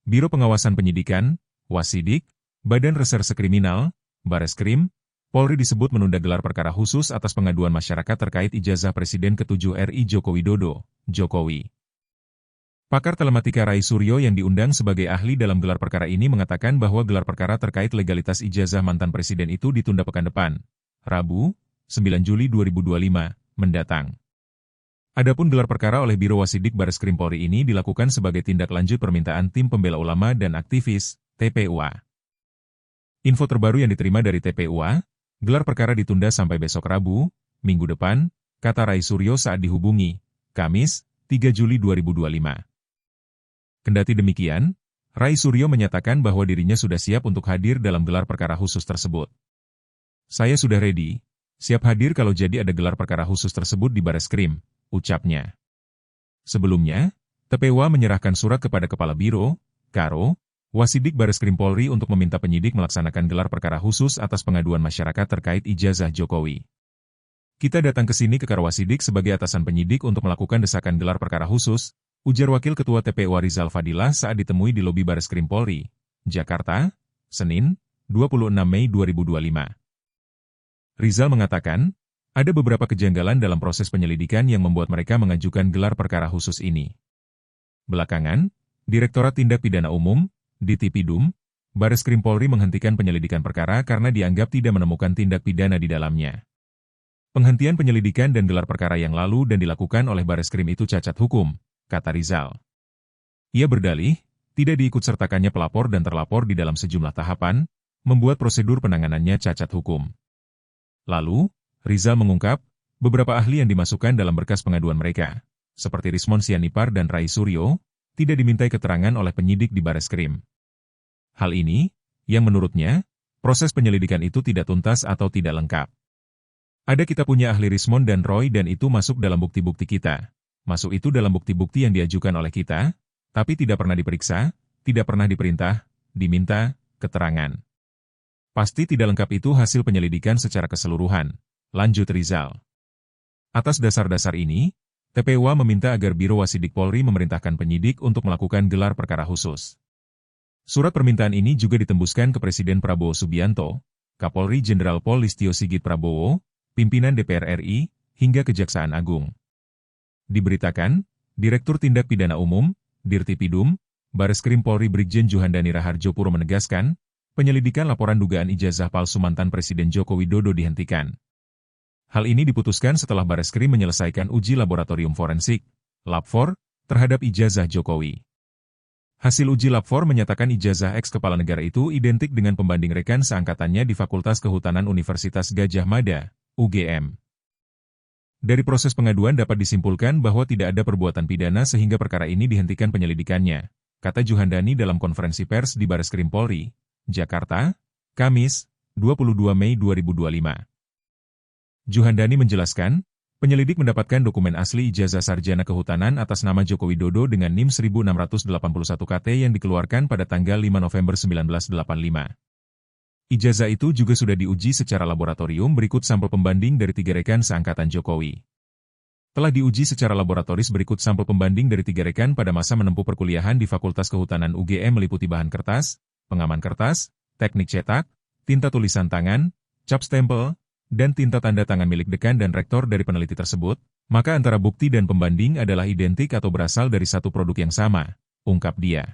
Biro Pengawasan Penyidikan, Wasidik, Badan Reserse Kriminal, Bareskrim, Polri disebut menunda gelar perkara khusus atas pengaduan masyarakat terkait ijazah Presiden ke-7 RI Joko Widodo, Jokowi. Pakar telematika Rai Suryo yang diundang sebagai ahli dalam gelar perkara ini mengatakan bahwa gelar perkara terkait legalitas ijazah mantan presiden itu ditunda pekan depan, Rabu, 9 Juli 2025, mendatang. Adapun gelar perkara oleh Biro Wasidik Bareskrim Polri ini dilakukan sebagai tindak lanjut permintaan Tim Pembela Ulama dan Aktivis, TPUA. Info terbaru yang diterima dari TPUA, gelar perkara ditunda sampai besok Rabu, minggu depan, kata Rai Suryo saat dihubungi, Kamis, 3 Juli 2025. Kendati demikian, Rai Suryo menyatakan bahwa dirinya sudah siap untuk hadir dalam gelar perkara khusus tersebut. Saya sudah ready, siap hadir kalau jadi ada gelar perkara khusus tersebut di Bareskrim, ucapnya. Sebelumnya, TPUA menyerahkan surat kepada Kepala Biro, Karo, Wasidik Bareskrim Polri untuk meminta penyidik melaksanakan gelar perkara khusus atas pengaduan masyarakat terkait ijazah Jokowi. Kita datang ke sini ke Karo Wasidik sebagai atasan penyidik untuk melakukan desakan gelar perkara khusus, ujar Wakil Ketua TPUA Rizal Fadilah saat ditemui di lobi Bareskrim Polri, Jakarta, Senin, 26 Mei 2025. Rizal mengatakan, ada beberapa kejanggalan dalam proses penyelidikan yang membuat mereka mengajukan gelar perkara khusus ini. Belakangan, Direktorat Tindak Pidana Umum, Ditipidum, Bareskrim Polri menghentikan penyelidikan perkara karena dianggap tidak menemukan tindak pidana di dalamnya. Penghentian penyelidikan dan gelar perkara yang lalu dan dilakukan oleh Bareskrim itu cacat hukum, kata Rizal. Ia berdalih, tidak diikutsertakannya pelapor dan terlapor di dalam sejumlah tahapan, membuat prosedur penanganannya cacat hukum. Lalu, Rizal mengungkap, beberapa ahli yang dimasukkan dalam berkas pengaduan mereka, seperti Rismon Sianipar dan Rai Suryo, tidak dimintai keterangan oleh penyidik di Bareskrim. Hal ini, yang menurutnya, proses penyelidikan itu tidak tuntas atau tidak lengkap. Ada kita punya ahli Rismon dan Roy dan itu masuk dalam bukti-bukti kita. Masuk itu dalam bukti-bukti yang diajukan oleh kita, tapi tidak pernah diperiksa, tidak pernah diperintah, diminta, keterangan. Pasti tidak lengkap itu hasil penyelidikan secara keseluruhan, lanjut Rizal. Atas dasar-dasar ini, TPUA meminta agar Biro Wasidik Polri memerintahkan penyidik untuk melakukan gelar perkara khusus. Surat permintaan ini juga ditembuskan ke Presiden Prabowo Subianto, Kapolri Jenderal Pol Listio Sigit Prabowo, pimpinan DPR RI, hingga Kejaksaan Agung. Diberitakan, Direktur Tindak Pidana Umum, Dirtipidum, Bareskrim Polri Brigjen Juhandani Raharjo Puro menegaskan, penyelidikan laporan dugaan ijazah palsu mantan Presiden Joko Widodo dihentikan. Hal ini diputuskan setelah Bareskrim menyelesaikan uji laboratorium forensik, Lab4, terhadap ijazah Jokowi. Hasil uji Lab4 menyatakan ijazah ex-kepala negara itu identik dengan pembanding rekan seangkatannya di Fakultas Kehutanan Universitas Gadjah Mada, UGM. Dari proses pengaduan dapat disimpulkan bahwa tidak ada perbuatan pidana sehingga perkara ini dihentikan penyelidikannya, kata Juhandani dalam konferensi pers di Bareskrim Polri, Jakarta, Kamis, 22 Mei 2025. Juhandani menjelaskan, penyelidik mendapatkan dokumen asli ijazah sarjana kehutanan atas nama Joko Widodo dengan NIM 1681 KT yang dikeluarkan pada tanggal 5 November 1985. Ijazah itu juga sudah diuji secara laboratorium berikut sampel pembanding dari 3 rekan seangkatan Jokowi. Telah diuji secara laboratoris berikut sampel pembanding dari 3 rekan pada masa menempuh perkuliahan di Fakultas Kehutanan UGM meliputi bahan kertas, pengaman kertas, teknik cetak, tinta tulisan tangan, cap stempel, dan tinta tanda tangan milik dekan dan rektor dari peneliti tersebut, maka antara bukti dan pembanding adalah identik atau berasal dari satu produk yang sama, ungkap dia.